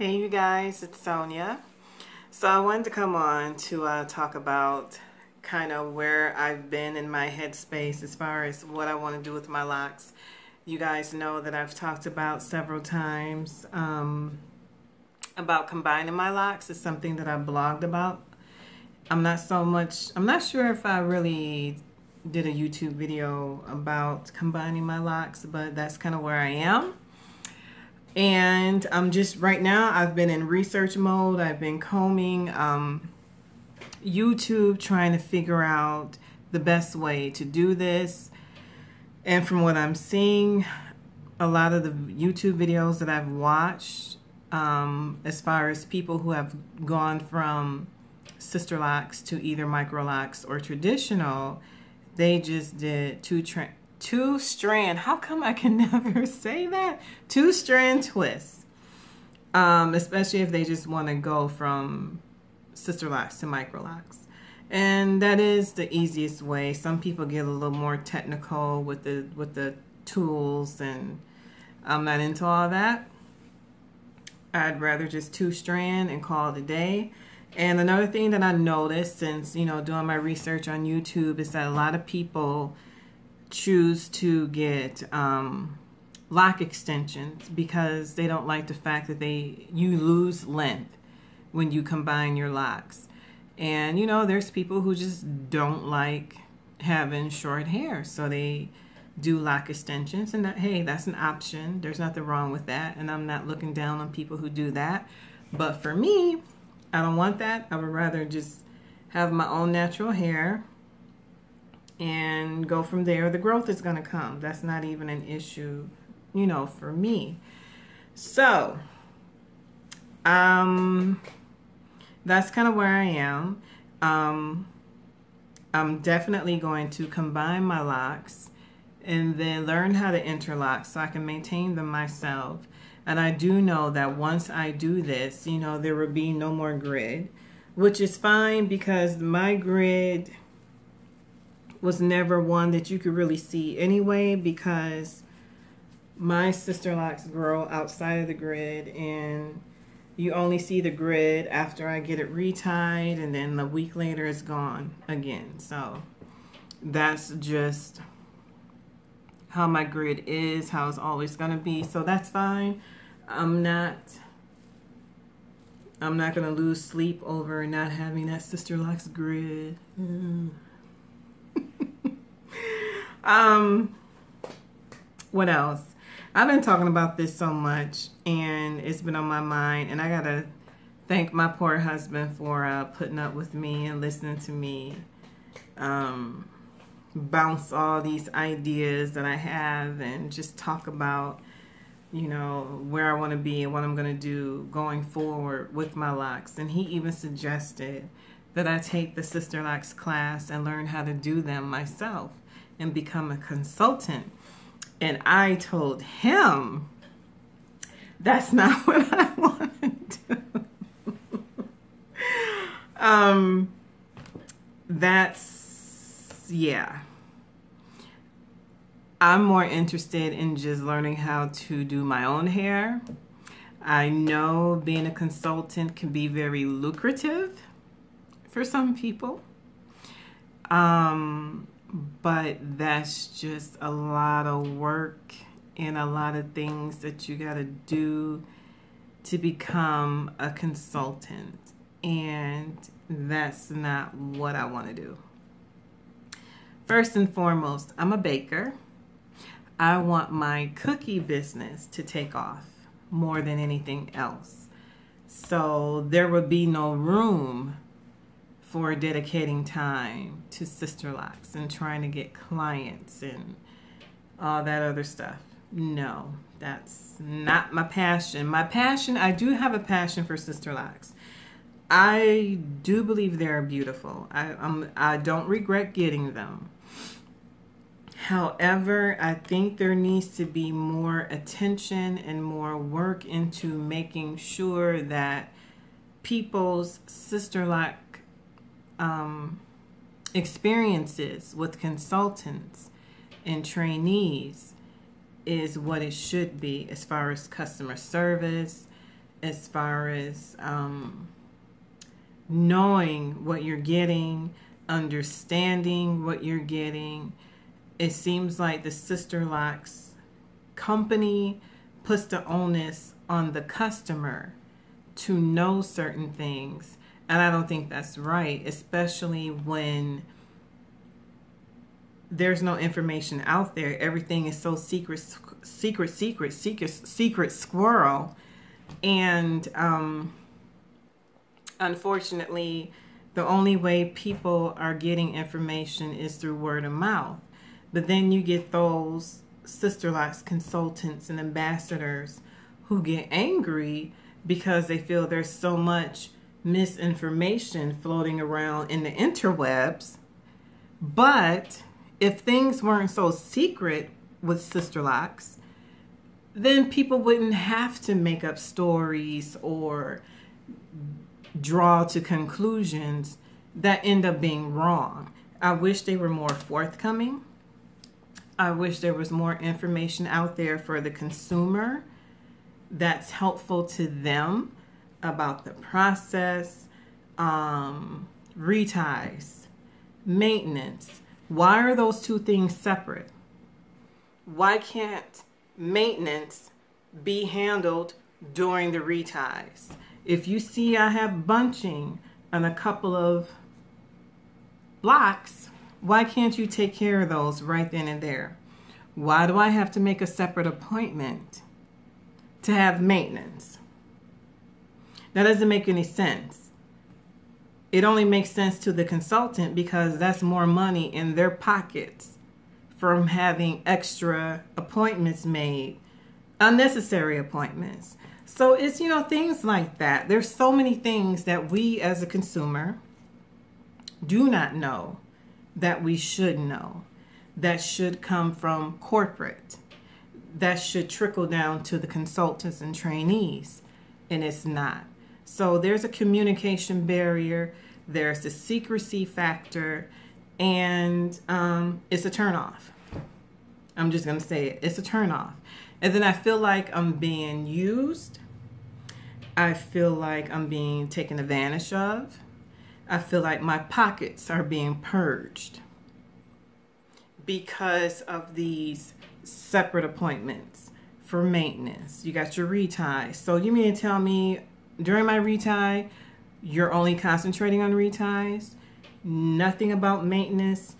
Hey you guys, it's Sonia. So I wanted to come on to talk about kind of where I've been in my headspace as far as what I want to do with my locks. You guys know that I've talked about several times about combining my locks. It's something that I've blogged about. I'm not sure if I really did a YouTube video about combining my locks, but that's kind of where I am. And I'm just right now, I've been in research mode. I've been combing YouTube, trying to figure out the best way to do this. And from what I'm seeing, a lot of the YouTube videos that I've watched, as far as people who have gone from Sisterlocks to either micro locks or traditional, they just did two strand, how come I can never say that? 2-strand twists. Especially if they just want to go from Sisterlocks to micro locks. And that is the easiest way. Some people get a little more technical with the tools, and I'm not into all that. I'd rather just 2-strand and call it a day. And another thing that I noticed since, you know, doing my research on YouTube is that a lot of people choose to get lock extensions because they don't like the fact that you lose length when you combine your locks. And you know, there's people who just don't like having short hair, so they do lock extensions, and hey, that's an option. There's nothing wrong with that, and I'm not looking down on people who do that. But for me, I don't want that. I would rather just have my own natural hair and go from there. The growth is going to come. That's not even an issue, you know, for me. So, that's kind of where I am. I'm definitely going to combine my locks and then learn how to interlock so I can maintain them myself. And I do know that once I do this, you know, there will be no more grid, which is fine because my grid was never one that you could really see anyway, because my Sisterlocks grow outside of the grid and you only see the grid after I get it retied, and then a week later it's gone again. So that's just how my grid is, how it's always gonna be. So that's fine. I'm not gonna lose sleep over not having that Sisterlocks grid. What else? I've been talking about this so much and it's been on my mind, and I gotta thank my poor husband for putting up with me and listening to me bounce all these ideas that I have and just talk about, you know, where I want to be and what I'm going to do going forward with my locks. And he even suggested that I take the Sisterlocks class and learn how to do them myself and become a consultant. And I told him that's not what I want to do. Yeah. I'm more interested in just learning how to do my own hair. I know being a consultant can be very lucrative for some people. But that's just a lot of work and a lot of things that you got to do to become a consultant. And that's not what I want to do. First and foremost, I'm a baker. I want my cookie business to take off more than anything else. So there would be no room for dedicating time to Sisterlocks and trying to get clients and all that other stuff. No, that's not my passion. My passion, I do have a passion for Sisterlocks. I do believe they're beautiful. I don't regret getting them. However, I think there needs to be more attention and more work into making sure that people's Sisterlock experiences with consultants and trainees is what it should be as far as customer service, as far as knowing what you're getting, understanding what you're getting. It seems like the Sisterlocks company puts the onus on the customer to know certain things. And I don't think that's right, especially when there's no information out there. Everything is so secret squirrel. And unfortunately, the only way people are getting information is through word of mouth. But then you get those Sisterlocks consultants and ambassadors who get angry because they feel there's so much misinformation floating around in the interwebs. But if things weren't so secret with Sisterlocks, then people wouldn't have to make up stories or draw to conclusions that end up being wrong. I wish they were more forthcoming. I wish there was more information out there for the consumer that's helpful to them about the process, reties, maintenance. Why are those two things separate? Why can't maintenance be handled during the reties? If you see I have bunching on a couple of blocks, why can't you take care of those right then and there? Why do I have to make a separate appointment to have maintenance? That doesn't make any sense. It only makes sense to the consultant because that's more money in their pockets from having extra appointments made, unnecessary appointments. So it's, you know, things like that. There's so many things that we as a consumer do not know that we should know, that should come from corporate, that should trickle down to the consultants and trainees, and it's not. So there's a communication barrier, there's a secrecy factor, and it's a turnoff. I'm just gonna say it, it's a turnoff. And then I feel like I'm being used. I feel like I'm being taken advantage of. I feel like my pockets are being purged because of these separate appointments for maintenance. You got your retie. So you mean to tell me during my retie, you're only concentrating on reties? Nothing about maintenance?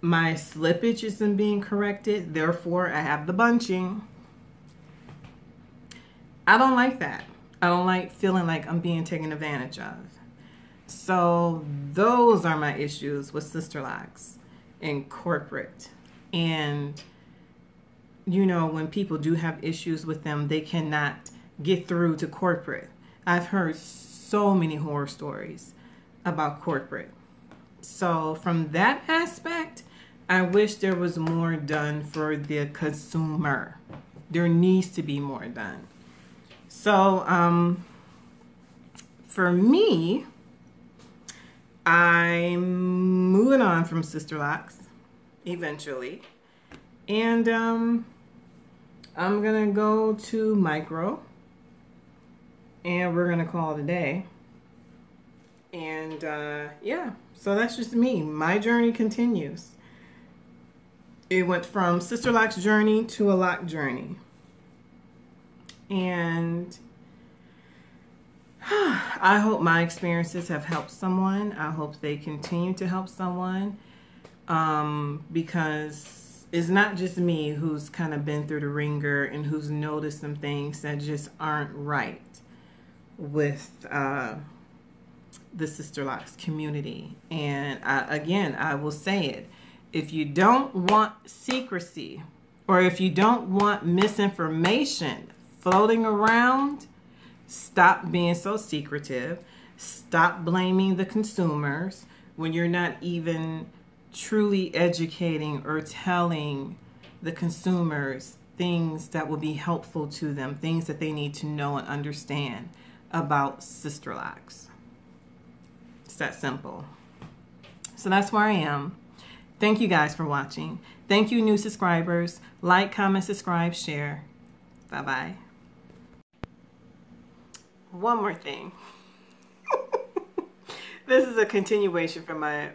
My slippage isn't being corrected, therefore I have the bunching. I don't like that. I don't like feeling like I'm being taken advantage of. So those are my issues with Sisterlocks and corporate. And, you know, when people do have issues with them, they cannot get through to corporate. I've heard so many horror stories about corporate. So from that aspect, I wish there was more done for the consumer. There needs to be more done. So for me, I'm moving on from Sisterlocks eventually, and I'm gonna go to Micro, and we're gonna call it a day. And yeah, so that's just me. My journey continues. It went from Sisterlocks journey to a lock journey, and I hope my experiences have helped someone. I hope they continue to help someone, because it's not just me who's kind of been through the ringer and who's noticed some things that just aren't right with the Sisterlocks community. And again, I will say it. If you don't want secrecy, or if you don't want misinformation floating around, stop being so secretive. Stop blaming the consumers when you're not even truly educating or telling the consumers things that will be helpful to them, things that they need to know and understand about Sisterlocks. It's that simple. So that's where I am. Thank you guys for watching. Thank you, new subscribers. Like, comment, subscribe, share. Bye-bye. one more thing. This is a continuation from my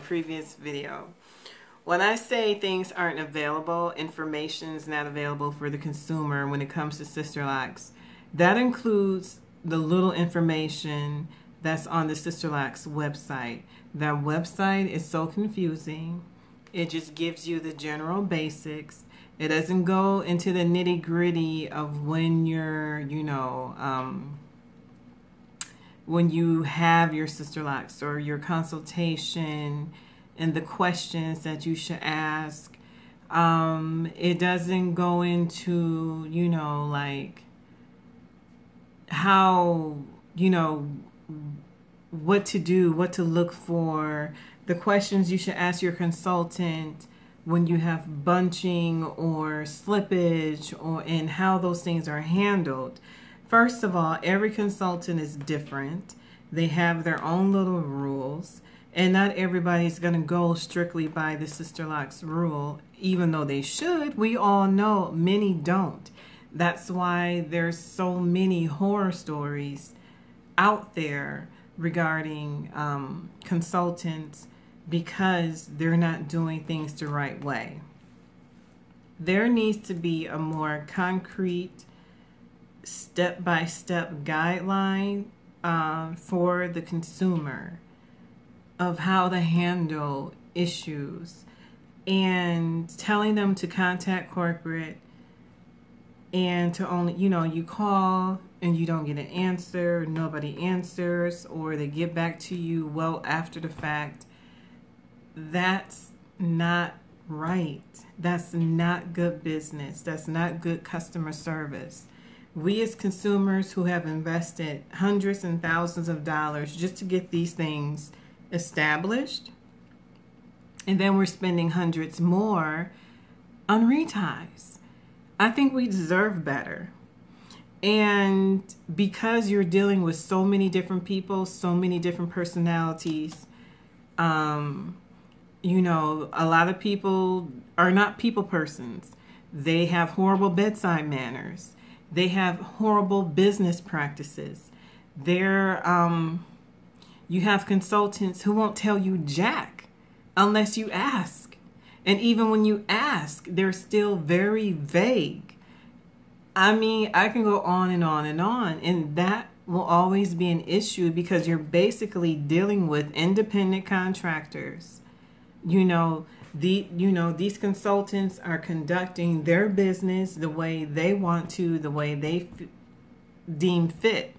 previous video. When I say things aren't available, information is not available for the consumer when it comes to Sisterlocks, that includes the little information that's on the Sisterlocks website. That website is so confusing. It just gives you the general basics. It doesn't go into the nitty-gritty of when you're, when you have your Sisterlocks or your consultation and the questions that you should ask. It doesn't go into, like how, what to do, what to look for, the questions you should ask your consultant when you have bunching or slippage, and how those things are handled. First of all, every consultant is different. They have their own little rules, and not everybody's going to go strictly by the Sisterlocks rule, even though they should. We all know many don't. That's why there's so many horror stories out there regarding consultants, because they're not doing things the right way. There needs to be a more concrete step-by-step guideline for the consumer of how to handle issues, and telling them to contact corporate, and to only, you call and you don't get an answer, nobody answers, or they get back to you well after the fact. That's not right. That's not good business. That's not good customer service. We as consumers who have invested hundreds and thousands of dollars just to get these things established, and then we're spending hundreds more on reties. I think we deserve better. And because you're dealing with so many different people, so many different personalities, a lot of people are not people persons. They have horrible bedside manners. They have horrible business practices. You have consultants who won't tell you jack unless you ask. And even when you ask, they're still very vague. I mean, I can go on and on and on, and that will always be an issue, because you're basically dealing with independent contractors. These consultants are conducting their business the way they want to, the way they deem fit,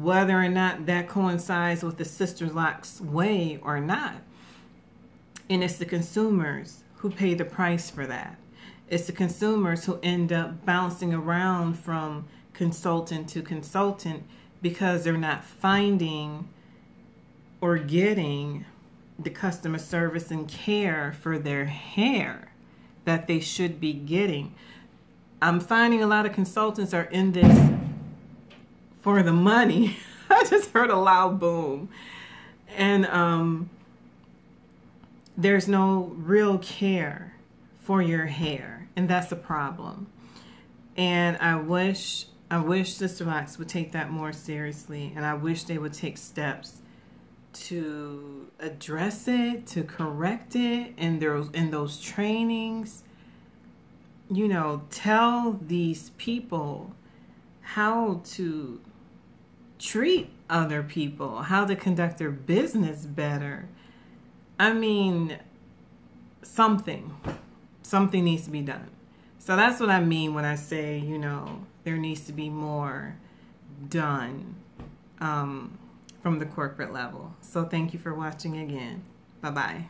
whether or not that coincides with the Sisterlocks way or not. And it's the consumers who pay the price for that. It's the consumers who end up bouncing around from consultant to consultant because they're not finding or getting the customer service and care for their hair that they should be getting. I'm finding a lot of consultants are in this for the money. I just heard a loud boom. And there's no real care for your hair, and that's a problem. And I wish Sisterlocks would take that more seriously, and I wish they would take steps to address it, to correct it in those trainings. Tell these people how to treat other people, how to conduct their business better. I mean, something needs to be done. So that's what I mean when I say, there needs to be more done from the corporate level. So thank you for watching again. Bye-bye.